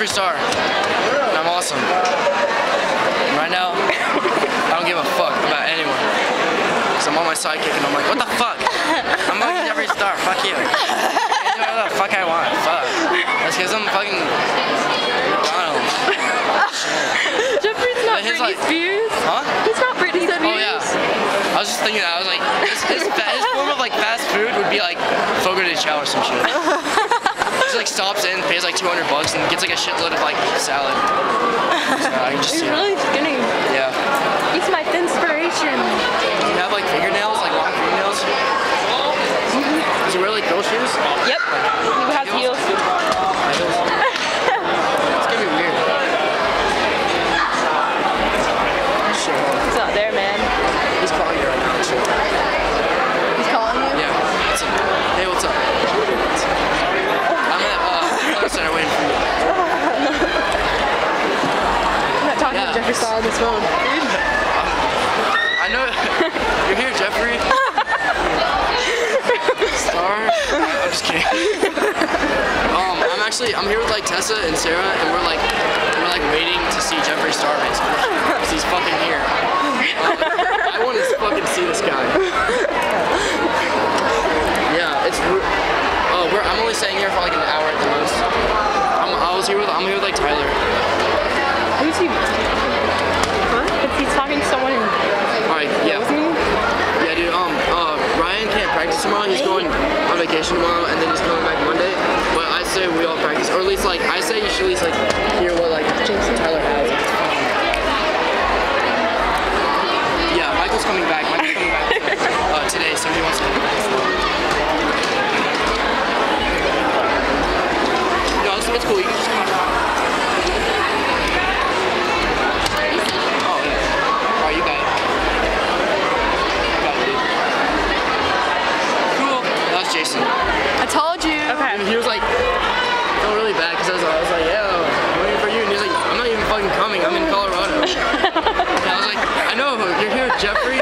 Jeffree Star, and I'm awesome. Right now, I don't give a fuck about anyone. Cause I'm on my sidekick and I'm like, what the fuck? I'm fucking Jeffree Star, fuck you. I can do whatever the fuck I want, fuck. That's cause I'm fucking McDonald's. Jeffree's not Britney Spears. Huh? He's not Britney Spears. Oh yeah. I was just thinking that. I was like, his form of like fast food would be like Fogo de Chao or some shit. He like stops in, pays like $200 and gets like a shitload of like salad. So I can just He's really skinny. Yeah. He's my inspiration. Does he have like fingernails, like long fingernails? Does he wear like girl shoes? Yep. He has heels. It's gonna be weird. He's not there, man. He's calling you right now. He's calling you? Yeah. What's up? Hey, what's up? I'm at Flower Center waiting for you. I'm not talking to Jeffree Star on this phone. I know. You're here, Jeffree. Star? I'm just kidding. I'm here with like Tessa and Sarah, and we're like waiting to see Jeffree Star basically, because he's fucking here. I want to fucking see this guy. Yeah, it's. I'm only staying here for like an hour at the most. I'm here with like Tyler. Who's he? Huh? He's talking to someone. Alright, yeah. Yeah, dude. Ryan can't practice tomorrow. He's going on vacation tomorrow, and then he's coming back Monday. But I say we all practice, or at least like I say you should at least like hear what like Tyler has. Yeah, Michael's coming back. Today, so he wants to. No, it's cool. You can just come out. Oh yeah. Alright, you got it. Cool. That was Jason. I told you. Okay. He was like, felt really bad because I was like, yeah, I'm waiting for you. And he was like, I'm not even fucking coming. I'm in Colorado. And I was like, I know, you're here, Jeffree.